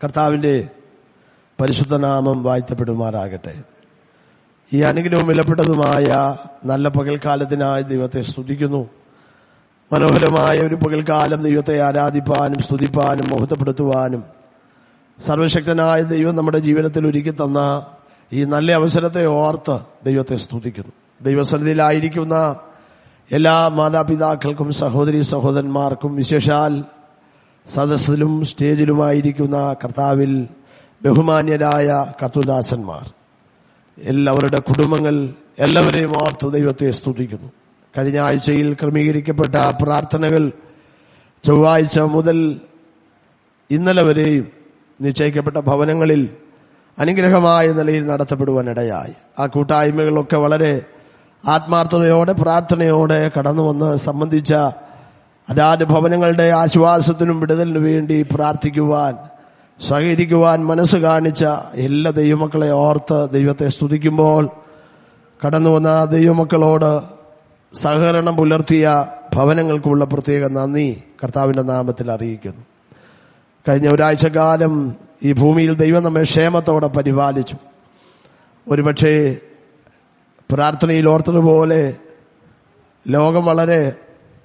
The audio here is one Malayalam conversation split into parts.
കർത്താവിന്റെ പരിശുദ്ധനാമം വാഴ്ത്തപ്പെടുമാറാകട്ടെ. ഈ അനുഗ്രഹവും വിലപ്പെട്ടതുമായ നല്ല പകൽക്കാലത്തിനായി ദൈവത്തെ സ്തുതിക്കുന്നു. മനോഹരമായ ഒരു പകൽക്കാലം ദൈവത്തെ ആരാധിപ്പാനും സ്തുതിപ്പാനും മഹത്വപ്പെടുത്തുവാനും സർവശക്തനായ ദൈവം നമ്മുടെ ജീവിതത്തിൽ ഒരുക്കി തന്ന ഈ നല്ല അവസരത്തെ ഓർത്ത് ദൈവത്തെ സ്തുതിക്കുന്നു. ദൈവസന്നിധിയിലായിരിക്കുന്ന എല്ലാ മാതാപിതാക്കൾക്കും സഹോദരി സഹോദരന്മാർക്കും, വിശേഷാൽ സദസ്സിലും സ്റ്റേജിലുമായിരിക്കുന്ന കർത്താവിൽ ബഹുമാന്യരായ കർത്തൃദാസന്മാർ, എല്ലാവരുടെ കുടുംബങ്ങൾ, എല്ലാവരെയും ഓർത്ത് ദൈവത്തെ സ്തുതിക്കുന്നു. കഴിഞ്ഞ ആഴ്ചയിൽ ക്രമീകരിക്കപ്പെട്ട പ്രാർത്ഥനകൾ ചൊവ്വാഴ്ച മുതൽ ഇന്നലെ വരെയും നിശ്ചയിക്കപ്പെട്ട ഭവനങ്ങളിൽ അനുഗ്രഹമായ നിലയിൽ നടത്തപ്പെടുവാനിടയായി. ആ കൂട്ടായ്മകളൊക്കെ വളരെ ആത്മാർത്ഥതയോടെ പ്രാർത്ഥനയോടെ കടന്നു വന്ന് സംബന്ധിച്ച അതാത് ഭവനങ്ങളുടെ ആശ്വാസത്തിനും വിടുതലിനു വേണ്ടി പ്രാർത്ഥിക്കുവാൻ സഹകരിക്കുവാൻ മനസ്സ് കാണിച്ച എല്ലാ ദൈവമക്കളെ ഓർത്ത് ദൈവത്തെ സ്തുതിക്കുമ്പോൾ, കടന്നു വന്ന ദൈവമക്കളോട് സഹകരണം പുലർത്തിയ ഭവനങ്ങൾക്കുള്ള പ്രത്യേക നന്ദി കർത്താവിന്റെ നാമത്തിൽ അറിയിക്കുന്നു. കഴിഞ്ഞ ഒരാഴ്ചക്കാലം ഈ ഭൂമിയിൽ ദൈവം നമ്മെ ക്ഷേമത്തോടെ പരിപാലിച്ചു. ഒരുപക്ഷെ പ്രാർത്ഥനയിൽ ഓർത്തതുപോലെ ലോകം വളരെ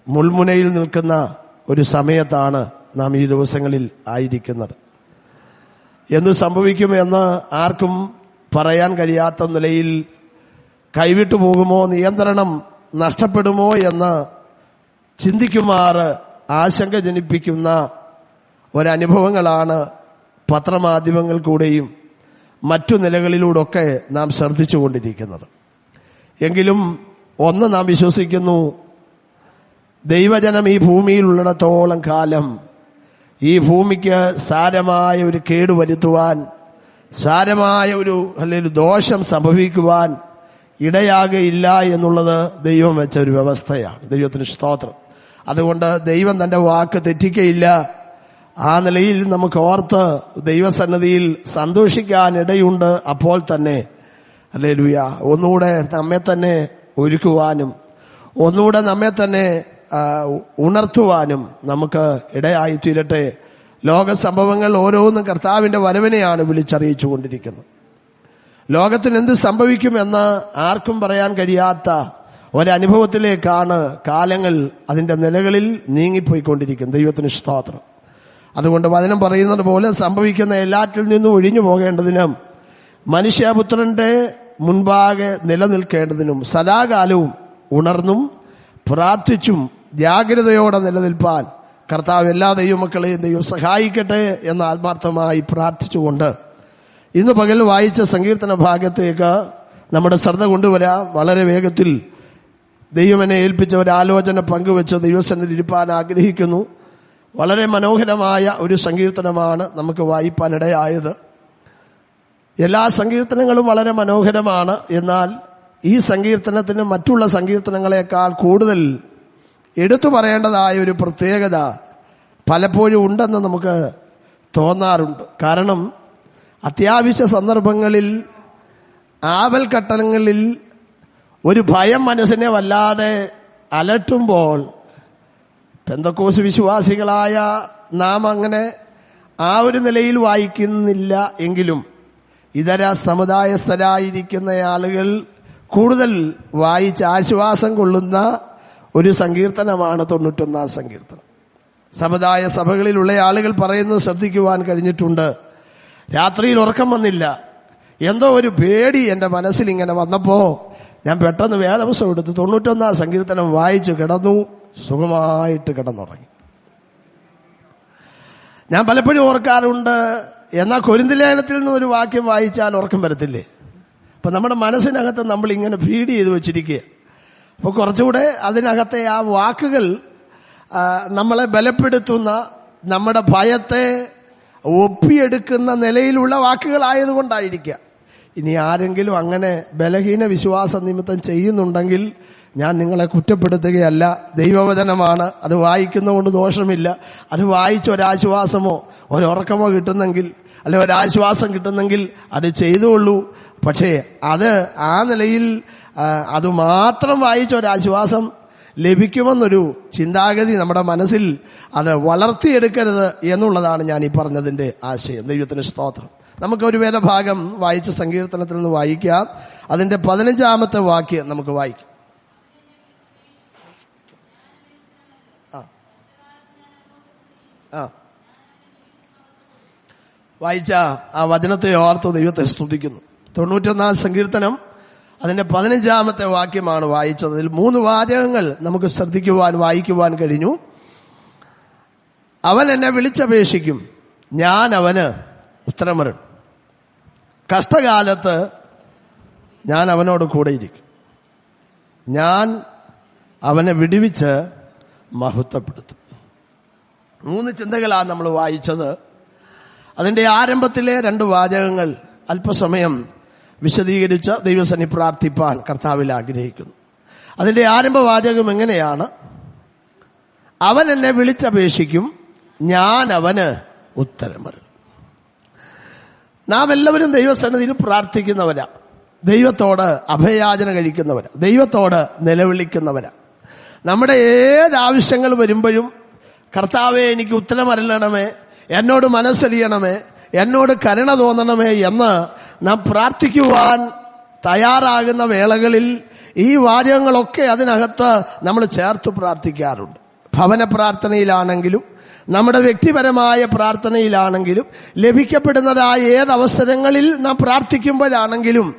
മുൾമുനയിൽ നിൽക്കുന്ന ഒരു സമയത്താണ് നാം ഈ ദിവസങ്ങളിൽ ആയിരിക്കുന്നത്. എന്ത് സംഭവിക്കുമെന്ന് ആർക്കും പറയാൻ കഴിയാത്ത നിലയിൽ കൈവിട്ടു പോകുമോ, നിയന്ത്രണം നഷ്ടപ്പെടുമോ എന്ന് ചിന്തിക്കുമാറ് ആശങ്ക ജനിപ്പിക്കുന്ന ഒരനുഭവങ്ങളാണ് പത്രമാധ്യമങ്ങൾ കൂടെയും മറ്റു നിലകളിലൂടെയൊക്കെ നാം ശ്രദ്ധിച്ചുകൊണ്ടിരിക്കുന്നത്. എങ്കിലും ഒന്ന് നാം വിശ്വസിക്കുന്നു, ദൈവജനം ഈ ഭൂമിയിലുള്ളിടത്തോളം കാലം ഈ ഭൂമിക്ക് സാരമായ ഒരു കേടുവരുത്തുവാൻ, സാരമായ ഒരു ദോഷം സംഭവിക്കുവാൻ ഇടയാകയില്ല എന്നുള്ളത് ദൈവം വെച്ച ഒരു വ്യവസ്ഥയാണ്. ദൈവത്തിന് സ്തോത്രം. അതുകൊണ്ട് ദൈവം തന്റെ വാക്ക് തെറ്റിക്കയില്ല. ആ നിലയിൽ നമുക്ക് ഓർത്ത് ദൈവസന്നിധിയിൽ സന്തോഷിക്കാൻ ഇടയുണ്ട്. അപ്പോൾ തന്നെ ഹല്ലേലൂയ, ഒന്നുകൂടെ നമ്മെ തന്നെ ഒരുക്കുവാനും ഒന്നുകൂടെ നമ്മെ തന്നെ ഉണർത്തുവാനും നമുക്ക് ഇടയായി തീരട്ടെ. ലോക സംഭവങ്ങൾ ഓരോന്നും കർത്താവിന്റെ വരവിനെയാണ് വിളിച്ചറിയിച്ചു കൊണ്ടിരിക്കുന്നത്. ലോകത്തിന് എന്ത് സംഭവിക്കുമെന്ന് ആർക്കും പറയാൻ കഴിയാത്ത ഒരനുഭവത്തിലേക്കാണ് കാലങ്ങൾ അതിന്റെ നിലകളിൽ നീങ്ങിപ്പോയിക്കൊണ്ടിരിക്കുന്നത്. ദൈവത്തിന് സ്തോത്രം. അതുകൊണ്ട് വചനം പറയുന്നത് പോലെ സംഭവിക്കുന്ന എല്ലാറ്റിൽ നിന്നും ഒഴിഞ്ഞു പോകേണ്ടതിനും മനുഷ്യപുത്രന്റെ മുൻപാകെ നിലനിൽക്കേണ്ടതിനും സദാകാലവും ഉണർന്നും പ്രാർത്ഥിച്ചും ജാഗ്രതയോടെ നിലനിൽപ്പാൻ കർത്താവ് എല്ലാ ദൈവമക്കളെയും ദൈവം സഹായിക്കട്ടെ എന്ന് ആത്മാർത്ഥമായി പ്രാർത്ഥിച്ചുകൊണ്ട് ഇന്ന് പകൽ വായിച്ച സങ്കീർത്തന ഭാഗത്തേക്ക് നമ്മുടെ ശ്രദ്ധ കൊണ്ടുവരാം. വളരെ വേഗത്തിൽ ദൈവം എന്നെ ഏൽപ്പിച്ച ഒരാലോചന പങ്കുവെച്ച് ദൈവസന്നിധിയിൽ ഇരിപ്പാൻ ആഗ്രഹിക്കുന്നു. വളരെ മനോഹരമായ ഒരു സങ്കീർത്തനമാണ് നമുക്ക് വായിപ്പാനിടയായത്. എല്ലാ സങ്കീർത്തനങ്ങളും വളരെ മനോഹരമാണ്. എന്നാൽ ഈ സങ്കീർത്തനത്തിന് മറ്റുള്ള സങ്കീർത്തനങ്ങളെക്കാൾ കൂടുതൽ എടുത്തു പറയേണ്ടതായ ഒരു പ്രത്യേകത പലപ്പോഴും ഉണ്ടെന്ന് നമുക്ക് തോന്നാറുണ്ട്. കാരണം അത്യാവശ്യ സന്ദർഭങ്ങളിൽ, ആപൽഘട്ടങ്ങളിൽ ഒരു ഭയം മനസ്സിനെ വല്ലാതെ അലട്ടുമ്പോൾ പെന്തക്കോസ് വിശ്വാസികളായ നാം അങ്ങനെ ആ ഒരു നിലയിൽ വായിക്കുന്നില്ല. എങ്കിലും ഇതര സമുദായസ്ഥരായിരിക്കുന്ന ആളുകൾ കൂടുതൽ വായിച്ച് ആശ്വാസം കൊള്ളുന്ന ഒരു സങ്കീർത്തനമാണ് 91 സങ്കീർത്തനം. സമുദായ സഭകളിലുള്ള ആളുകൾ പറയുന്നത് ശ്രദ്ധിക്കുവാൻ കഴിഞ്ഞിട്ടുണ്ട്. രാത്രിയിൽ ഉറക്കം വന്നില്ല, എന്തോ ഒരു പേടി എൻ്റെ മനസ്സിൽ ഇങ്ങനെ വന്നപ്പോ ഞാൻ പെട്ടെന്ന് വേദപുസ്തകം എടുത്ത് 91 സങ്കീർത്തനം വായിച്ചു കിടന്നു, സുഖമായിട്ട് കിടന്നുറങ്ങി. ഞാൻ പലപ്പോഴും ഓർക്കാറുണ്ട്, എന്നാൽ കൊരിന്ത്യർ ലേഖനത്തിൽ നിന്ന് ഒരു വാക്യം വായിച്ചാൽ ഉറക്കം വരത്തില്ലേ? അപ്പൊ നമ്മുടെ മനസ്സിനകത്ത് നമ്മൾ ഇങ്ങനെ ഫീഡ് ചെയ്ത് വെച്ചിരിക്കുക. അപ്പൊ കുറച്ചുകൂടെ അതിനകത്തെ ആ വാക്കുകൾ നമ്മളെ ബലപ്പെടുത്തുന്ന, നമ്മുടെ ഭയത്തെ ഒപ്പിയെടുക്കുന്ന നിലയിലുള്ള വാക്കുകളായതുകൊണ്ടായിരിക്കാം. ഇനി ആരെങ്കിലും അങ്ങനെ ബലഹീന വിശ്വാസ നിമിത്തം ചെയ്യുന്നുണ്ടെങ്കിൽ ഞാൻ നിങ്ങളെ കുറ്റപ്പെടുത്തുകയല്ല. ദൈവവചനമാണ്, അത് വായിക്കുന്നതുകൊണ്ട് ദോഷമില്ല. അത് വായിച്ച ഒരാശ്വാസമോ ഒരുറക്കമോ കിട്ടുന്നെങ്കിൽ, അല്ലെ ഒരാശ്വാസം കിട്ടുന്നെങ്കിൽ അത് ചെയ്തുകൊള്ളൂ. പക്ഷേ അത് ആ നിലയിൽ അത് മാത്രം വായിച്ച ഒരാശ്വാസം ലഭിക്കുമെന്നൊരു ചിന്താഗതി നമ്മുടെ മനസ്സിൽ അത് വളർത്തിയെടുക്കരുത് എന്നുള്ളതാണ് ഞാൻ ഈ പറഞ്ഞതിന്റെ ആശയം. ദൈവത്തിന് സ്തോത്രം. നമുക്ക് ഒരു വേദഭാഗം വായിച്ച സങ്കീർത്തനത്തിൽ നിന്ന് വായിക്കാം. അതിന്റെ 15-ാമത്തെ വാക്യം നമുക്ക് വായിക്കാം. വായിച്ച ആ വചനത്തെ ഓർത്ത് ദൈവത്തെ സ്തുതിക്കുന്നു. 91-ാം സങ്കീർത്തനം അതിന്റെ 15-ാമത്തെ വാക്യമാണ് വായിച്ചത്. അതിൽ 3 വാചകങ്ങൾ നമുക്ക് ശ്രദ്ധിക്കുവാൻ വായിക്കുവാൻ കഴിഞ്ഞു. അവൻ എന്നെ വിളിച്ചപേക്ഷിക്കും, ഞാൻ അവന് ഉത്തരമരുളും. കഷ്ടകാലത്ത് ഞാൻ അവനോട് കൂടെയിരിക്കും, ഞാൻ അവനെ വിടുവിച്ച് മഹത്വപ്പെടുത്തും. 3 ചിന്തകളാണ് നമ്മൾ വായിച്ചത്. അതിന്റെ ആരംഭത്തിലെ 2 വാചകങ്ങൾ അല്പസമയം വിശദീകരിച്ച് ദൈവസന്നിധി പ്രാർത്ഥിപ്പാൻ കർത്താവിൽ ആഗ്രഹിക്കുന്നു. അതിന്റെ ആരംഭ വാചകം എങ്ങനെയാണ്? അവൻ എന്നെ വിളിച്ചപേക്ഷിക്കും, ഞാൻ അവന് ഉത്തരമരുളും. നാം എല്ലാവരും ദൈവസന്നിധിയിൽ പ്രാർത്ഥിക്കുന്നവരാ, ദൈവത്തോട് അഭയാചന കഴിക്കുന്നവരാ, ദൈവത്തോട് നിലവിളിക്കുന്നവരാ. നമ്മുടെ ഏത് ആവശ്യങ്ങൾ വരുമ്പോഴും കർത്താവേ എനിക്ക് ഉത്തരമരുളണമേ, എന്നോട് മനസ്സലിയണമേ, എന്നോട് കരുണ തോന്നണമേ എന്ന് നാം പ്രാർത്ഥിക്കുവാൻ തയ്യാറാകുന്ന വേളകളിൽ ഈ വാചകങ്ങളൊക്കെ അതിനകത്ത് നമ്മൾ ചേർത്ത് പ്രാർത്ഥിക്കാറുണ്ട്. ഭവന പ്രാർത്ഥനയിലാണെങ്കിലും നമ്മുടെ വ്യക്തിപരമായ പ്രാർത്ഥനയിലാണെങ്കിലും ലഭിക്കപ്പെടുന്നതായ ഏതവസരങ്ങളിൽ നാം പ്രാർത്ഥിക്കുമ്പോഴാണെങ്കിലും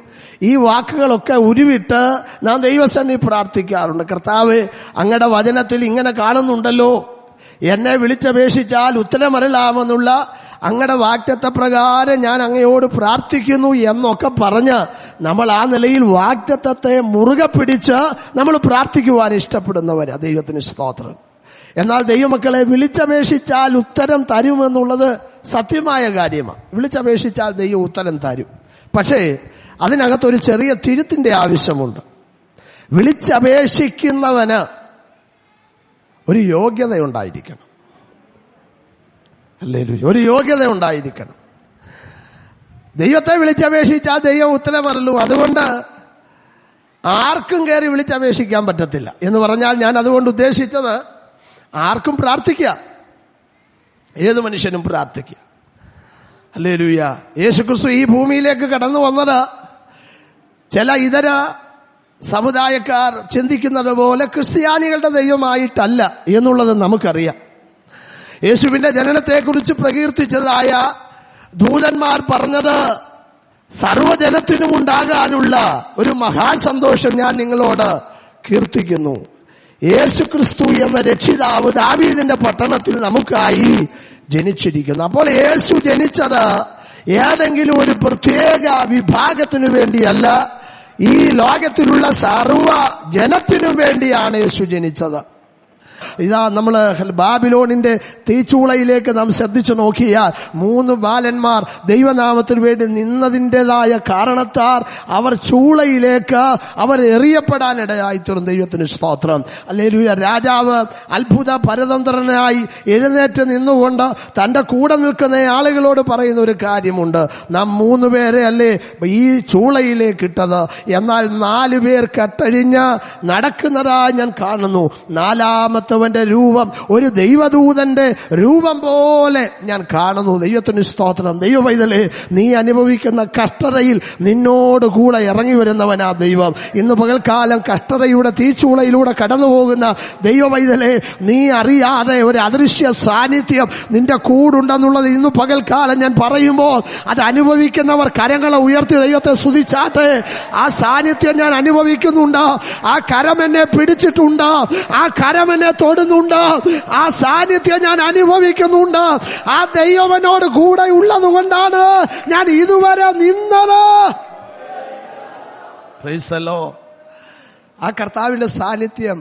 ഈ വാക്കുകളൊക്കെ ഉരുവിട്ട് നാം ദൈവസന്നിധി പ്രാർത്ഥിക്കാറുണ്ട്. കർത്താവ്, അങ്ങയുടെ വചനത്തിൽ ഇങ്ങനെ കാണുന്നുണ്ടല്ലോ, എന്നെ വിളിച്ചപേക്ഷിച്ചാൽ ഉത്തരമരുളാമെന്നുള്ള അങ്ങയുടെ വാഗ്ദത്ത പ്രകാരം ഞാൻ അങ്ങയോട് പ്രാർത്ഥിക്കുന്നു എന്നൊക്കെ പറഞ്ഞ് നമ്മൾ ആ നിലയിൽ വാഗ്ദത്തത്തെ മുറുകെ പിടിച്ച് നമ്മൾ പ്രാർത്ഥിക്കുവാൻ ഇഷ്ടപ്പെടുന്നവരാ. ദൈവത്തിന് സ്തോത്രം. എന്നാൽ ദൈവമക്കളെ, വിളിച്ചപേക്ഷിച്ചാൽ ഉത്തരം തരുമെന്നുള്ളത് സത്യമായ കാര്യമാണ്. വിളിച്ചപേക്ഷിച്ചാൽ ദൈവം ഉത്തരം തരും. പക്ഷേ അതിനകത്തൊരു ചെറിയ തിരുത്തിന്റെ ആവശ്യമുണ്ട്. വിളിച്ചപേക്ഷിക്കുന്നവന് ഒരു യോഗ്യത ഉണ്ടായിരിക്കണം. ഹല്ലേലൂയ. ഒരു യോഗ്യത ഉണ്ടായിരിക്കണം. ദൈവത്തെ വിളിച്ചപേക്ഷിച്ചാൽ ദൈവം ഉത്തരമരുളും. അതുകൊണ്ട് ആർക്കും കയറി വിളിച്ചപേക്ഷിക്കാൻ പറ്റത്തില്ല എന്ന് പറഞ്ഞാൽ ഞാൻ അതുകൊണ്ട് ഉദ്ദേശിച്ചത് ആർക്കും പ്രാർത്ഥിക്കാം, ഏത് മനുഷ്യനും പ്രാർത്ഥിക്കാം. ഹല്ലേലൂയ. യേശുക്രിസ്തു ഈ ഭൂമിയിലേക്ക് കടന്നു വന്നത് ചില ഇതര സമുദായക്കാർ ചിന്തിക്കുന്നത് പോലെ ക്രിസ്ത്യാനികളുടെ ദൈവമായിട്ടല്ല എന്നുള്ളത് നമുക്കറിയാം. യേശുവിന്റെ ജനനത്തെക്കുറിച്ച് പ്രകീർത്തിച്ചതായ ദൂതന്മാർ പറഞ്ഞത് സർവ്വജനത്തിനും ഉണ്ടാകാനുള്ള ഒരു മഹാസന്തോഷം ഞാൻ നിങ്ങളോട് കീർത്തിക്കുന്നു. യേശുക്രിസ്തു എന്ന രക്ഷിതാവ് ദാവീദിന്റെ പട്ടണത്തിൽ നമുക്കായി ജനിച്ചിരിക്കുന്നു. അപ്പോൾ യേശു ജനിച്ചത് ഏതെങ്കിലും ഒരു പ്രത്യേക വിഭാഗത്തിനു വേണ്ടിയല്ല, ഈ ലോകത്തിലുള്ള സർവ്വ ജനത്തിനു വേണ്ടിയാണ് യേശു ജനിച്ചത്. ഇതാ നമ്മൾ ബാബിലോണിന്റെ തീച്ചൂളയിലേക്ക് നാം ശ്രദ്ധിച്ചു നോക്കിയാൽ 3 ബാലന്മാർ ദൈവനാമത്തിന് വേണ്ടി നിന്നതിൻ്റെതായ കാരണത്താൽ അവർ ചൂളയിലേക്ക് അവർ എറിയപ്പെടാനിടയായിത്തീർന്നു. ദൈവത്തിന് സ്തോത്രം. ഹല്ലേലൂയ. രാജാവ് അത്ഭുത പരതന്ത്രനായി എഴുന്നേറ്റ് നിന്നുകൊണ്ട് തന്റെ കൂടെ നിൽക്കുന്ന ആളുകളോട് പറയുന്ന ഒരു കാര്യമുണ്ട്. നാം 3 പേരെ അല്ലേ ഈ ചൂളയിലേക്ക് ഇട്ടത്, എന്നാൽ 4 പേർ കെട്ടഴിഞ്ഞ് നടക്കുന്നതായി ഞാൻ കാണുന്നു. 4-ാമത്തവന്റെ രൂപം ഒരു ദൈവദൂതന്റെ രൂപം പോലെ ഞാൻ കാണുന്നു. ദൈവത്തിന് സ്തോത്രം. ദൈവപൈതലേ, നീ അനുഭവിക്കുന്ന കഷ്ടതയിൽ നിന്നോട് കൂടെ ഇറങ്ങി വരുന്നവനാ ദൈവം. ഇന്ന് പകൽക്കാലം കഷ്ടതയുടെ തീച്ചൂളയിലൂടെ കടന്നു പോകുന്ന ദൈവപൈതലേ, നീ അറിയാതെ ഒരു അദൃശ്യ സാന്നിധ്യം നിന്റെ കൂടുണ്ടെന്നുള്ളത് ഇന്ന് പകൽക്കാലം ഞാൻ പറയുമ്പോൾ അത് അനുഭവിക്കുന്നവർ കരങ്ങളെ ഉയർത്തി ദൈവത്തെ സ്തുതിച്ചാട്ടെ. ആ സാന്നിധ്യം ഞാൻ അനുഭവിക്കുന്നുണ്ട്. ആ കരം എന്നെ പിടിച്ചിട്ടുണ്ട്. ആ കരം എന്നെ തൊടുന്നുണ്ട്. ആ സാന്നിധ്യം ഞാൻ അനുഭവിക്കുന്നുണ്ട്. ആ ദൈവനോട് കൂടെ ഉള്ളത് കൊണ്ടാണ് ഞാൻ ഇതുവരെ നിന്നത്. Praise the Lord. ആ കർത്താവിന്റെ സാന്നിധ്യം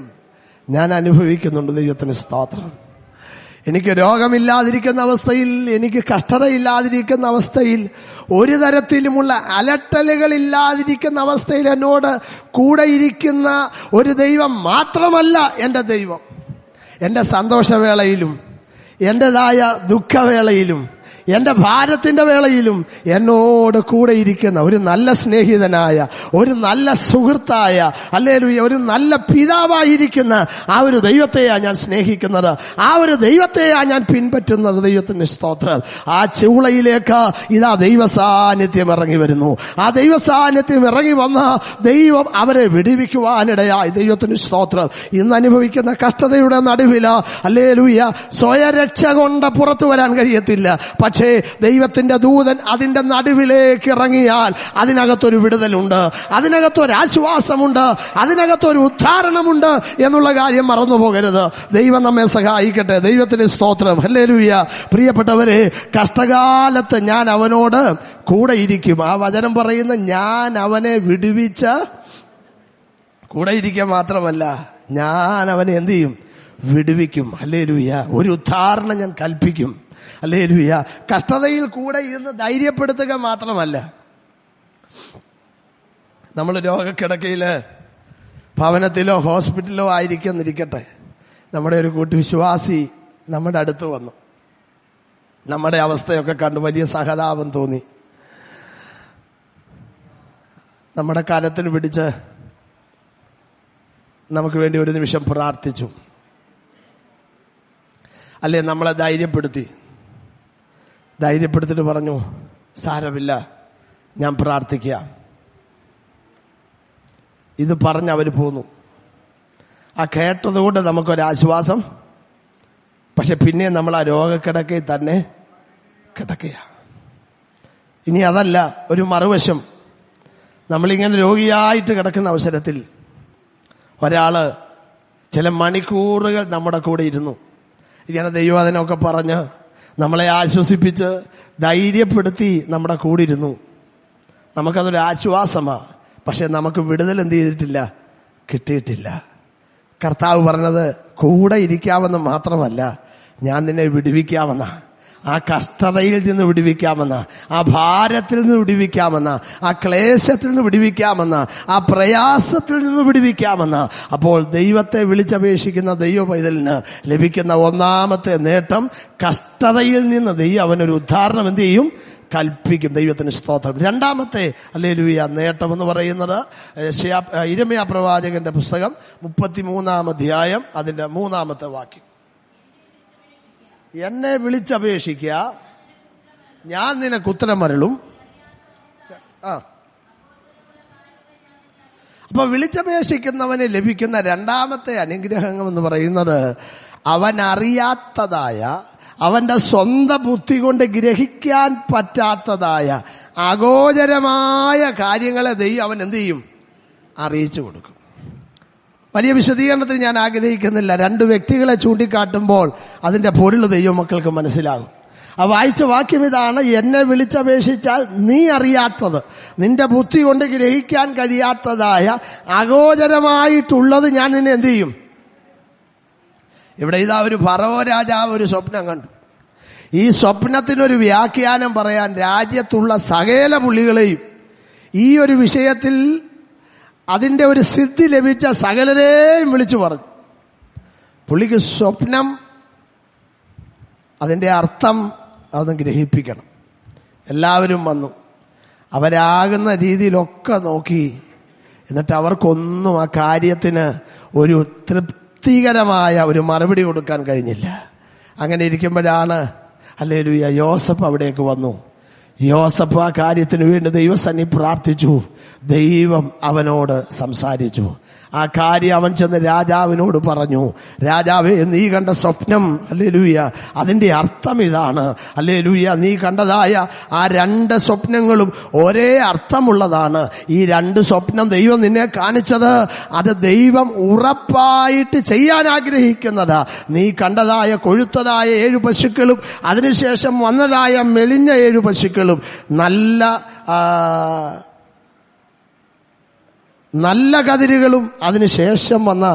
ഞാൻ അനുഭവിക്കുന്നുണ്ട്. ദൈവത്തിന് സ്തോത്രം. എനിക്ക് രോഗമില്ലാതിരിക്കുന്ന അവസ്ഥയിൽ, എനിക്ക് കഷ്ടതയില്ലാതിരിക്കുന്ന അവസ്ഥയിൽ, ഒരു തരത്തിലുമുള്ള അലട്ടലുകളില്ലാതിരിക്കുന്ന അവസ്ഥയിൽ എന്നോട് കൂടെ ഇരിക്കുന്ന ഒരു ദൈവം മാത്രമല്ല എൻ്റെ ദൈവം. എൻ്റെ സന്തോഷവേളയിലും എൻ്റെതായ ദുഃഖവേളയിലും എന്റെ ഭാരത്തിന്റെ വേളയിലും എന്നോട് കൂടെ ഇരിക്കുന്ന ഒരു നല്ല സ്നേഹിതനായ, ഒരു നല്ല സുഹൃത്തായ, ഹല്ലേലൂയ, ഒരു നല്ല പിതാവായിരിക്കുന്ന ആ ഒരു ദൈവത്തെയാ ഞാൻ സ്നേഹിക്കുന്നത്, ആ ഒരു ദൈവത്തെയാ ഞാൻ പിൻപറ്റുന്നത്. ദൈവത്തിന് സ്തോത്രം. ആ ചൂളയിലേക്ക് ഇതാ ദൈവ സാന്നിധ്യം ഇറങ്ങി വരുന്നു. ആ ദൈവ സാന്നിധ്യം ഇറങ്ങി വന്ന ദൈവം അവരെ വിടുവിക്കുവാനിടയായി. ദൈവത്തിന് സ്തോത്രം. ഇന്ന് അനുഭവിക്കുന്ന കഷ്ടതയുടെ നടുവില് ഹല്ലേലൂയ സ്വയരക്ഷ കൊണ്ട് പുറത്തു വരാൻ കഴിയത്തില്ല. പക്ഷേ ദൈവത്തിന്റെ ദൂതൻ അതിന്റെ നടുവിലേക്ക് ഇറങ്ങിയാൽ അതിനകത്തൊരു വിടുതലുണ്ട്, അതിനകത്തൊരു ആശ്വാസമുണ്ട്, അതിനകത്തൊരു ഉദ്ധാരണമുണ്ട് എന്നുള്ള കാര്യം മറന്നു പോകരുത്. ദൈവം നമ്മെ സഹായിക്കട്ടെ. ദൈവത്തിന് സ്തോത്രം. ഹല്ലേലൂയ. പ്രിയപ്പെട്ടവരെ, കഷ്ടകാലത്ത് ഞാൻ അവനോട് കൂടെ ഇരിക്കും. ആ വചനം പറയുന്ന ഞാൻ അവനെ വിടുവിച്ച് കൂടെ ഇരിക്കുക മാത്രമല്ല, ഞാൻ അവനെ എന്ത് ചെയ്യും? വിടുവിക്കും. ഹല്ലേലൂയ. ഒരു ഉദ്ധാരണം ഞാൻ കൽപ്പിക്കും. ഹല്ലേലൂയ. കഷ്ടതയിൽ കൂടെ ഇരുന്ന് ധൈര്യപ്പെടുത്തുക മാത്രമല്ല, നമ്മൾ രോഗക്കിടക്കയില് ഭവനത്തിലോ ഹോസ്പിറ്റലിലോ ആയിരിക്കുന്നിരിക്കട്ടെ, നമ്മുടെ ഒരു കൂട്ടുവിശ്വാസി നമ്മുടെ അടുത്ത് വന്നു. നമ്മുടെ അവസ്ഥയൊക്കെ കണ്ട് വലിയ സഹതാപം തോന്നി. നമ്മുടെ കരത്തിന് പിടിച്ച് നമുക്ക് വേണ്ടി ഒരു നിമിഷം പ്രാർത്ഥിച്ചു. അല്ലെ, നമ്മളെ ധൈര്യപ്പെടുത്തിട്ട് പറഞ്ഞു, സാരമില്ല, ഞാൻ പ്രാർത്ഥിക്കാം. ഇത് പറഞ്ഞ് അവർ പോന്നു. ആ കേട്ടതുകൊണ്ട് നമുക്കൊരാശ്വാസം. പക്ഷെ പിന്നെ നമ്മൾ ആ രോഗക്കിടക്കയിൽ തന്നെ കിടക്കുക. ഇനി അതല്ല, ഒരു മറുവശം, നമ്മളിങ്ങനെ രോഗിയായിട്ട് കിടക്കുന്ന അവസരത്തിൽ ഒരാള് ചില മണിക്കൂറുകൾ നമ്മുടെ കൂടെ ഇരുന്നു. ഇങ്ങനെ ദൈവവചനമൊക്കെ പറഞ്ഞ് നമ്മളെ ആശ്വസിപ്പിച്ച് ധൈര്യപ്പെടുത്തി നമ്മുടെ കൂടെ ഇരുന്നു. നമുക്കതൊരു ആശ്വാസമാണ്. പക്ഷെ നമുക്ക് വിടുതൽ എന്ത് ചെയ്തിട്ടില്ല? കിട്ടിയിട്ടില്ല. കർത്താവ് പറഞ്ഞത് കൂടെ ഇരിക്കാമെന്ന് മാത്രമല്ല, ഞാൻ നിന്നെ വിടുവിക്കാമെന്ന, ആ കഷ്ടതയിൽ നിന്ന് വിടുവിക്കാമെന്ന, ആ ഭാരത്തിൽ നിന്ന് വിടുവിക്കാമെന്ന, ആ ക്ലേശത്തിൽ നിന്ന് വിടുവിക്കാമെന്ന, ആ പ്രയാസത്തിൽ നിന്ന് വിടുവിക്കാമെന്ന. അപ്പോൾ ദൈവത്തെ വിളിച്ചപേക്ഷിക്കുന്ന ദൈവ പൈതലിന് ലഭിക്കുന്ന ഒന്നാമത്തെ നേട്ടം, കഷ്ടതയിൽ നിന്ന് ദൈവം അവനൊരു ഉദ്ധാരണം എന്ത് ചെയ്യും? കൽപ്പിക്കും. ദൈവത്തിന് സ്തോത്രം. രണ്ടാമത്തെ ഹല്ലേലൂയ നേട്ടം എന്ന് പറയുന്നത് യിരെമ്യാ പ്രവാചകന്റെ പുസ്തകം 33-ാം അധ്യായം അതിന്റെ 3-ാമത്തെ വാക്യം. എന്നെ വിളിച്ചപേക്ഷിക്കുക, ഞാൻ നിനക്ക് ഉത്തരം അരുളും. അപ്പൊ വിളിച്ചപേക്ഷിക്കുന്നവന് ലഭിക്കുന്ന രണ്ടാമത്തെ അനുഗ്രഹം എന്ന് പറയുന്നത്, അവൻ അറിയാത്തതായ, അവന്റെ സ്വന്തം ബുദ്ധി കൊണ്ട് ഗ്രഹിക്കാൻ പറ്റാത്തതായ അഗോചരമായ കാര്യങ്ങളെ ദൈവം അവൻ എന്ത് ചെയ്യും? അറിയിച്ചു കൊടുക്കും. വലിയ വിശദീകരണത്തിൽ ഞാൻ ആഗ്രഹിക്കുന്നില്ല. രണ്ട് വ്യക്തികളെ ചൂണ്ടിക്കാട്ടുമ്പോൾ അതിന്റെ പൊരുൾ ദൈവമക്കൾക്ക് മനസ്സിലാകും. ആ വായിച്ച വാക്യം ഇതാണ്: എന്നെ വിളിച്ചപേക്ഷിച്ചാൽ നീ അറിയാത്തത്, നിന്റെ ബുദ്ധി കൊണ്ട് ഗ്രഹിക്കാൻ കഴിയാത്തതായ അഗോചരമായിട്ടുള്ളത് ഞാൻ നിന്നെ എന്ത് ചെയ്യും? ഇവിടെ ഇതാ ഒരു ഫറവോ രാജാവ് ഒരു സ്വപ്നം കണ്ടു. ഈ സ്വപ്നത്തിനൊരു വ്യാഖ്യാനം പറയാൻ രാജ്യത്തുള്ള സകല പുള്ളികളെയും, ഈ ഒരു വിഷയത്തിൽ അതിന്റെ ഒരു സിദ്ധി ലഭിച്ച സകലരെയും വിളിച്ചു പറഞ്ഞു. പുള്ളിക്ക് സ്വപ്നം, അതിന്റെ അർത്ഥം അതൊന്ന് ഗ്രഹിപ്പിക്കണം. എല്ലാവരും വന്നു. അവരാകുന്ന രീതിയിലൊക്കെ നോക്കി. എന്നിട്ട് അവർക്കൊന്നും ആ കാര്യത്തിന് ഒരു തൃപ്തികരമായ ഒരു മറുപടി കൊടുക്കാൻ കഴിഞ്ഞില്ല. അങ്ങനെ ഇരിക്കുമ്പോഴാണ് ഹല്ലേലൂയ യോസഫ് അവിടേക്ക് വന്നു. യോസഫ് ആ കാര്യത്തിന് വേണ്ടി ദൈവസന്നിധി പ്രാർത്ഥിച്ചു. ദൈവം അവനോട് സംസാരിച്ചു. ആ കാര്യം അവൻ ചെന്ന് രാജാവിനോട് പറഞ്ഞു. രാജാവേ, നീ കണ്ട സ്വപ്നം, ഹല്ലേലൂയ, അതിന്റെ അർത്ഥം ഇതാണ്. ഹല്ലേലൂയ, നീ കണ്ടതായ ആ രണ്ട് സ്വപ്നങ്ങളും ഒരേ അർത്ഥമുള്ളതാണ്. ഈ രണ്ട് സ്വപ്നം ദൈവം നിന്നെ കാണിച്ചത്, അത് ദൈവം ഉറപ്പായിട്ട് ചെയ്യാൻ ആഗ്രഹിക്കുന്നതാ. നീ കണ്ടതായ കൊഴുത്തതായ 7 പശുക്കളും അതിനുശേഷം വന്നതായ മെലിഞ്ഞ 7 പശുക്കളും നല്ല കതിരുകളും അതിനുശേഷം വന്ന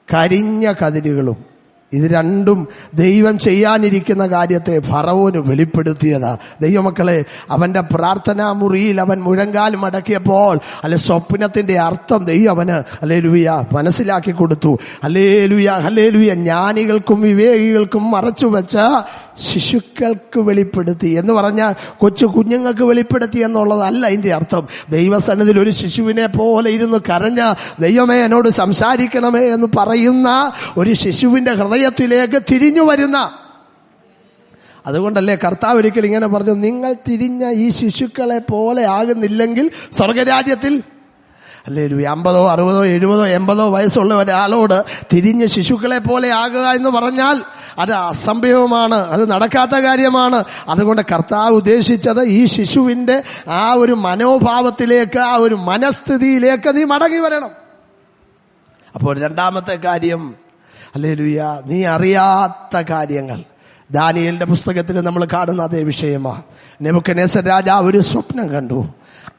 കരിഞ്ഞ കതിരുകളും, ഇത് രണ്ടും ദൈവം ചെയ്യാനിരിക്കുന്ന കാര്യത്തെ ഫറവോന് വെളിപ്പെടുത്തിയതാ. ദൈവമക്കളെ, അവന്റെ പ്രാർത്ഥനാ മുറിയിൽ അവൻ മുഴങ്കാൽ മടക്കിയപ്പോൾ സ്വപ്നത്തിന്റെ അർത്ഥം ദൈവം അവന് ഹല്ലേലൂയ മനസ്സിലാക്കി കൊടുത്തു. Hallelujah, hallelujah. ജ്ഞാനികൾക്കും വിവേകികൾക്കും മറച്ചു വെച്ച ശിശുക്കൾക്ക് വെളിപ്പെടുത്തി എന്ന് പറഞ്ഞാൽ കൊച്ചു കുഞ്ഞുങ്ങൾക്ക് വെളിപ്പെടുത്തി എന്നുള്ളതല്ല അതിന്റെ അർത്ഥം. ദൈവസന്നിധിയിൽ ഒരു ശിശുവിനെ പോലെ ഇരുന്ന് കരഞ്ഞ, ദൈവമേ എന്നോട് സംസാരിക്കണമേ എന്ന് പറയുന്ന ഒരു ശിശുവിന്റെ ഹൃദയത്തിലേക്ക് തിരിഞ്ഞു വരുന്ന. അതുകൊണ്ടല്ലേ കർത്താവ് ഒരിക്കൽ ഇങ്ങനെ പറഞ്ഞു, നിങ്ങൾ തിരിഞ്ഞ ഈ ശിശുക്കളെ പോലെ ആകുന്നില്ലെങ്കിൽ സ്വർഗരാജ്യത്തിൽ. ഹല്ലേലൂയ. 50, 60, 70, 80 വയസ്സുള്ള ഒരാളോട് തിരിഞ്ഞ് ശിശുക്കളെ പോലെ ആകുക എന്ന് പറഞ്ഞാൽ അത് അസംഭവമാണ്, അത് നടക്കാത്ത കാര്യമാണ്. അതുകൊണ്ട് കർത്താവ് ഉദ്ദേശിച്ചത് ഈ ശിശുവിന്റെ ആ ഒരു മനോഭാവത്തിലേക്ക്, ആ ഒരു മനസ്ഥിതിയിലേക്ക് നീ മടങ്ങി വരണം. അപ്പോൾ രണ്ടാമത്തെ കാര്യം, ഹല്ലേലൂയ, നീ അറിയാത്ത കാര്യങ്ങൾ. ദാനിയേലിന്റെ പുസ്തകത്തിൽ നമ്മൾ കാണുന്ന അതേ വിഷയമാണ്. നെബൂഖദ്നേസർ രാജാവ് ഒരു സ്വപ്നം കണ്ടു.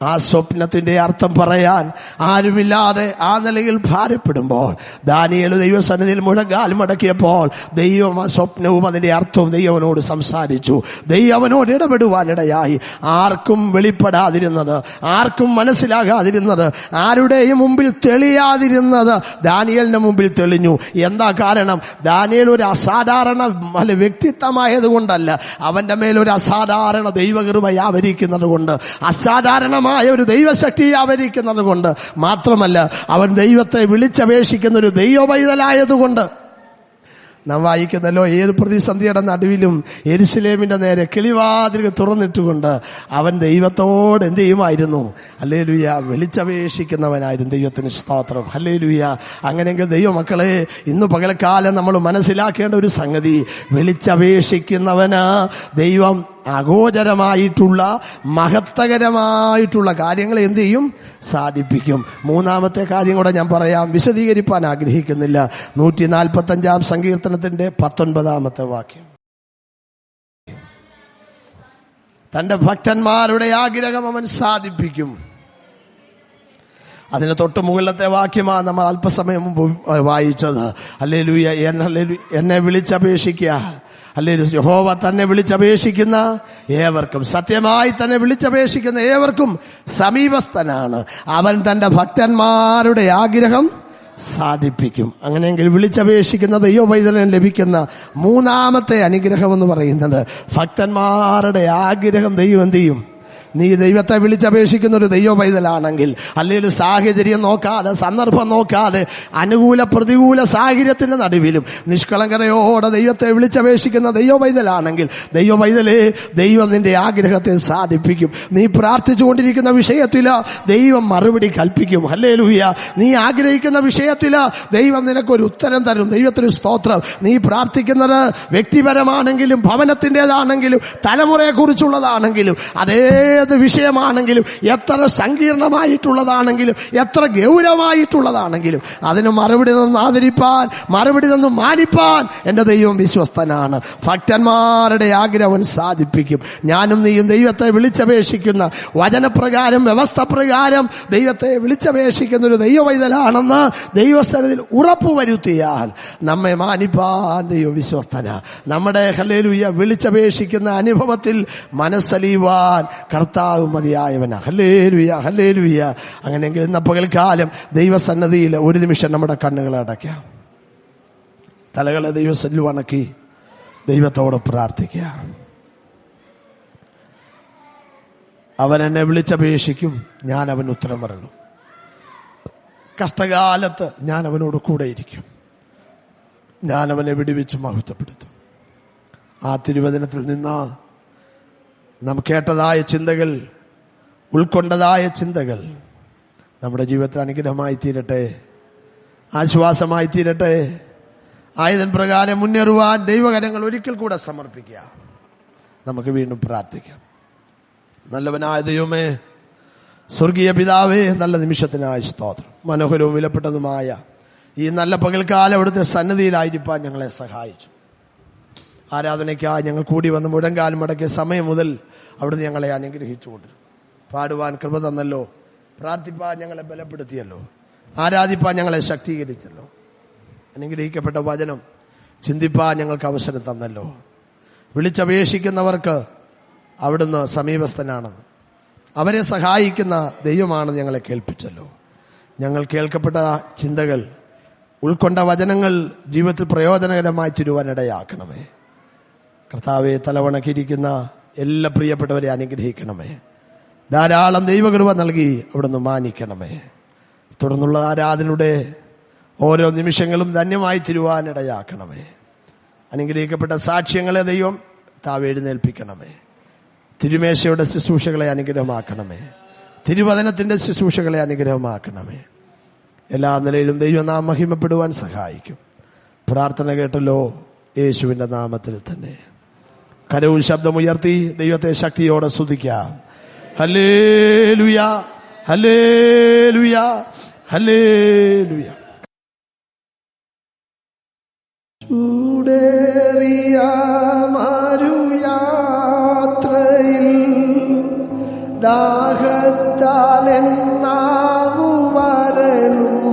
ആ സ്വപ്നത്തിന്റെ അർത്ഥം പറയാൻ ആരുമില്ലാതെ ആ നിലയിൽ ഭാരപ്പെടുമ്പോൾ ദാനിയേൽ ദൈവസന്നിധിയിൽ മുഴങ്കാൽ മടക്കിയപ്പോൾ ദൈവം ആ സ്വപ്നവും അതിന്റെ അർത്ഥവും ദൈവനോട് സംസാരിച്ചു. ദൈവം അവനോട് ഇടപെടുവാനിടയായി. ആർക്കും വെളിപ്പെടാതിരുന്നത്, ആർക്കും മനസ്സിലാകാതിരുന്നത്, ആരുടെയും മുമ്പിൽ തെളിയാതിരുന്നത് ദാനിയേലിന്റെ മുമ്പിൽ തെളിഞ്ഞു. എന്താ കാരണം? ദാനിയേൽ ഒരു അസാധാരണ വ്യക്തിത്വമായത് കൊണ്ടല്ല, അവന്റെ മേലൊരു അസാധാരണ ദൈവകൃപ ആവരിക്കുന്നത് കൊണ്ട്, അസാധാരണമായ ഒരു ദൈവശക്തി ആവരിക്കുന്നത് കൊണ്ട് മാത്രമല്ല, അവൻ ദൈവത്തെ വിളിച്ചപേക്ഷിക്കുന്ന ഒരു ദൈവപൈതലായതുകൊണ്ട്. നാം വായിക്കുന്നല്ലോ, ഏത് പ്രതിസന്ധിയുടെ നടുവിലും യെരുശലേമിന്റെ നേരെ കിളിവാതിൽ തുറന്നിട്ടുകൊണ്ട് അവൻ ദൈവത്തോട് എന്ത് ചെയ്യുമായിരുന്നു? ഹല്ലേലൂയ, വിളിച്ചപേക്ഷിക്കുന്നവനായിരുന്നു. ദൈവത്തിന് സ്തോത്രം. ഹല്ലേലൂയ. അങ്ങനെയെങ്കിൽ ദൈവമക്കളെ, ഇന്ന് പകൽക്കാലം നമ്മൾ മനസ്സിലാക്കേണ്ട ഒരു സംഗതി, വിളിച്ചപേക്ഷിക്കുന്നവന് ദൈവം അഗോചരമായിട്ടുള്ള മഹത്വകരമായിട്ടുള്ള കാര്യങ്ങൾ എന്ത് ചെയ്യും? സാധിപ്പിക്കും. മൂന്നാമത്തെ കാര്യം കൂടെ ഞാൻ പറയാം, വിശദീകരിപ്പാൻ ആഗ്രഹിക്കുന്നില്ല. 145 സങ്കീർത്തനത്തിന്റെ 19 വാക്യം. തന്റെ ഭക്തന്മാരുടെ ആഗ്രഹം അവൻ സാധിപ്പിക്കും. അതിന് തൊട്ട് മുകളിലത്തെ വാക്യമാണ് നമ്മൾ അല്പസമയം മുമ്പ് വായിച്ചത്. ഹല്ലേലൂയ. എന്നെ വിളിച്ചപേക്ഷിക്കുക. ഹല്ലേലൂയ. യഹോവ തന്നെ വിളിച്ചപേക്ഷിക്കുന്ന ഏവർക്കും, സത്യമായി തന്നെ വിളിച്ചപേക്ഷിക്കുന്ന ഏവർക്കും സമീപസ്ഥനാണ്. അവൻ തന്റെ ഭക്തന്മാരുടെ ആഗ്രഹം സാധിപ്പിക്കും. അങ്ങനെയെങ്കിൽ വിളിച്ചപേക്ഷിക്കുന്ന ദൈവപൈതലിന് ലഭിക്കുന്ന മൂന്നാമത്തെ അനുഗ്രഹം എന്ന് പറയുന്നത്, ഭക്തന്മാരുടെ ആഗ്രഹം ദൈവം എന്ത് ചെയ്യും? നീ ദൈവത്തെ വിളിച്ചപേക്ഷിക്കുന്ന ഒരു ദൈവ പൈതലാണെങ്കിൽ, അല്ലെങ്കിൽ സാഹചര്യം നോക്കാതെ, സന്ദർഭം നോക്കാതെ, അനുകൂല പ്രതികൂല സാഹചര്യത്തിന്റെ നടുവിലും നിഷ്കളങ്കതയോടെ ദൈവത്തെ വിളിച്ചപേക്ഷിക്കുന്ന ദൈവ പൈതലാണെങ്കിൽ, ദൈവ പൈതലേ, ദൈവം നിന്റെ ആഗ്രഹത്തെ സാധിപ്പിക്കും. നീ പ്രാർത്ഥിച്ചുകൊണ്ടിരിക്കുന്ന വിഷയത്തില് ദൈവം മറുപടി കൽപ്പിക്കും. ഹല്ലേലൂയ. നീ ആഗ്രഹിക്കുന്ന വിഷയത്തില് ദൈവം നിനക്കൊരു ഉത്തരം തരും. ദൈവത്തിന് സ്തോത്രം. നീ പ്രാർത്ഥിക്കുന്നത് വ്യക്തിപരമാണെങ്കിലും ഭവനത്തിൻ്റെതാണെങ്കിലും തലമുറയെ കുറിച്ചുള്ളതാണെങ്കിലും അതേത് വിഷയമാണെങ്കിലും, എത്ര സങ്കീർണമായിട്ടുള്ളതാണെങ്കിലും, എത്ര ഗൗരവമായിട്ടുള്ളതാണെങ്കിലും, അതിന് മറുപടി നിന്ന് ആദരിപ്പാൻ, മറുപടി നിന്ന് മാനിപ്പാൻ എന്റെ ദൈവം വിശ്വസ്തനാണ്. ഭക്തന്മാരുടെ ആഗ്രഹം സാധിപ്പിക്കും. ഞാനും നീയും ദൈവത്തെ വിളിച്ചപേക്ഷിക്കുന്ന, വചനപ്രകാരം വ്യവസ്ഥ പ്രകാരം ദൈവത്തെ വിളിച്ചപേക്ഷിക്കുന്ന ഒരു ദൈവവൈതലാണെന്ന് ദൈവസന്നിധിയിൽ ഉറപ്പുവരുത്തിയാൽ നമ്മെ മാനിപ്പാൻ ദൈവം വിശ്വസ്തന. നമ്മുടെ ഹല്ലേലൂയ വിളിച്ചപേക്ഷിക്കുന്ന അനുഭവത്തിൽ മനസ്സലിയുവാൻ കർത്താവ് മതിയായവനാ. Hallelujah, hallelujah. അങ്ങനെയെങ്കിൽ ഇന്ന പകൽക്കാലം ദൈവസന്നിധിയിൽ ഒരു നിമിഷം നമ്മുടെ കണ്ണുകളെ അടയ്ക്കാം, തലകളെ ദൈവസന്നിധിയിൽ വണക്കി ദൈവത്തോട് പ്രാർത്ഥിക്കുക. അവൻ എന്നെ വിളിച്ചപേക്ഷിക്കും, ഞാൻ അവന് ഉത്തരം പറയും. കഷ്ടകാലത്ത് ഞാൻ അവനോട് കൂടെയിരിക്കും, ഞാൻ അവനെ വിടുവിച്ച് മഹത്വപ്പെടുത്തും. ആ തിരുവചനത്തിൽ നിന്ന് നാം കേട്ടതായ ചിന്തകൾ, ഉൾക്കൊണ്ടതായ ചിന്തകൾ നമ്മുടെ ജീവിതത്തിൽ അനുഗ്രഹമായി തീരട്ടെ, ആശ്വാസമായി തീരട്ടെ. ആയതിൻ പ്രകാരം മുന്നേറുവാൻ ദൈവകരങ്ങൾ ഒരിക്കൽ കൂടെ സമർപ്പിക്കുക. നമുക്ക് വീണ്ടും പ്രാർത്ഥിക്കാം. നല്ലവനായ ദൈവമേ, സ്വർഗീയ പിതാവേ, നല്ല നിമിഷത്തിനായ സ്തോത്രം. മനോഹരവും വിലപ്പെട്ടതുമായ ഈ നല്ല പകൽക്കാലം അവിടുത്തെ സന്നിധിയിലായിരിക്കാൻ ഞങ്ങളെ സഹായിച്ചു. ആരാധനയ്ക്കായി ഞങ്ങൾ കൂടി വന്ന് മുഴങ്കാലം മടക്കിയ സമയം മുതൽ അവിടുന്ന് ഞങ്ങളെ അനുഗ്രഹിച്ചുകൊണ്ട് പാടുവാൻ കൃപ തന്നല്ലോ, പ്രാർത്ഥിപ്പാൻ ഞങ്ങളെ ബലപ്പെടുത്തിയല്ലോ, ആരാധിപ്പാൻ ഞങ്ങളെ ശക്തീകരിച്ചല്ലോ, അനുഗ്രഹിക്കപ്പെട്ട വചനം ചിന്തിപ്പാൻ ഞങ്ങൾക്ക് അവസരം തന്നല്ലോ. വിളിച്ചപേക്ഷിക്കുന്നവർക്ക് അവിടുന്ന് സമീപസ്ഥനാണെന്ന്, അവരെ സഹായിക്കുന്ന ദൈവമാണെന്ന് ഞങ്ങളെ കേൾപ്പിച്ചല്ലോ. ഞങ്ങൾ കേൾക്കപ്പെട്ട ചിന്തകൾ, ഉൾക്കൊണ്ട വചനങ്ങൾ ജീവിതത്തിൽ പ്രയോജനകരമായി തീരുവാനിടയാക്കണമേ. കർത്താവെ, തലവണക്കിരിക്കുന്ന എല്ലാ പ്രിയപ്പെട്ടവരെ അനുഗ്രഹിക്കണമേ. ധാരാളം ദൈവകൃപ നൽകി അവിടുന്ന് മാനിക്കണമേ. തുടർന്നുള്ള ആരാധനയുടെ ഓരോ നിമിഷങ്ങളും ധന്യമായി തീരുവാനിടയാക്കണമേ. അനുഗ്രഹിക്കപ്പെട്ട സാക്ഷ്യങ്ങളെ ദൈവം എഴുന്നേൽപ്പിക്കണമേ. തിരുമേശയുടെ ശുശ്രൂഷകളെ അനുഗ്രഹമാക്കണമേ. തിരുവചനത്തിന്റെ ശുശ്രൂഷകളെ അനുഗ്രഹമാക്കണമേ. എല്ലാ നിലയിലും ദൈവം നാം മഹിമപ്പെടുവാൻ സഹായിക്കും. പ്രാർത്ഥന കേട്ടല്ലോ, യേശുവിന്റെ നാമത്തിൽ തന്നെ. കരവും ശബ്ദമുയർത്തി ദൈവത്തെ ശക്തിയോടെ സ്തുതിക്കാം. Hallelujah, hallelujah, hallelujah. ചൂടേറിയ മരുയാത്രയിൽ ദാഹത്താൽ നാവു വരളുമ്പോൾ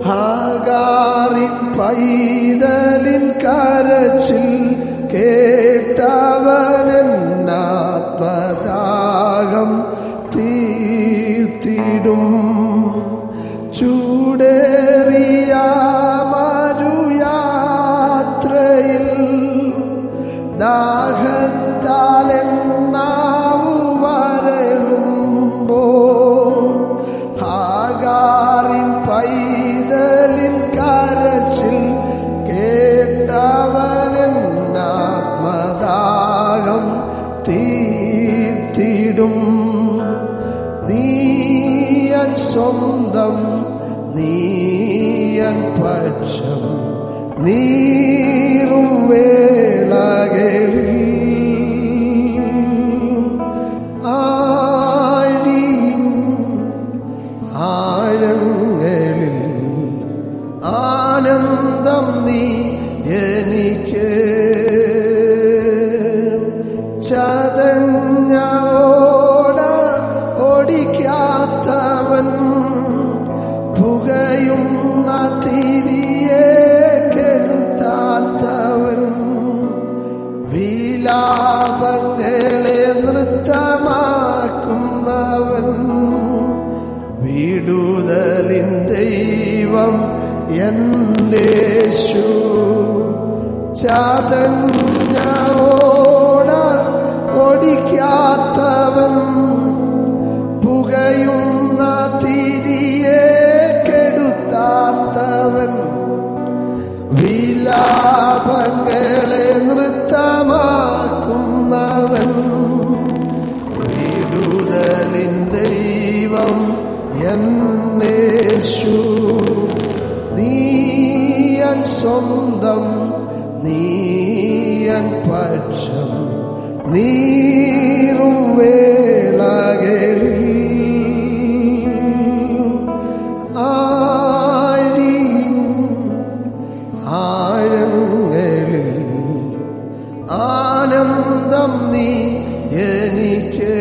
ഹാഗാറിൻ പൈതലിൻ കരച്ചിൽ കേട്ടവനാത്മദാഹം തീർത്തിടും. ചൂടേറിയ മരുയാത്രയിൽ ദാഹത്താൽ നാവു വരളുമ്പോൾ ഹാഗാറിൻ പൈതലിൻ കരച്ചിൽ കേട്ടവനാത്മദാഹം തീർത്തിടും. നീയൻ സ്വന്തം, നീയൻ പക്ഷം, നീറും വേളകളിൽ ആഴങ്ങളിൽ ആനന്ദം നീ എനിക്ക്. ചതഞ്ഞ ഓടിക്കാത്തവൻ, പുകയുന്ന തിരിയെ കെടുത്താത്തവൻ, വിലാപങ്ങളെ നൃത്തമാക്കുന്നവൻ, വിടുതലിൻ ദൈവം യേശു. ചതഞ്ഞ ഓടിക്കാത്തവൻ, പുകയുന്ന തിരിയെ കെടുത്താത്തവൻ, വിലാപങ്ങളെ നൃത്തമാക്കുന്നവൻ, വിടുതലിൻ ദൈവം യേശു. നീയൻ സ്വന്തം, നീയൻ പക്ഷം, നീറും വേളകളിൽ ആഴങ്ങളിൽ ആനന്ദം നീ എനിക്ക്.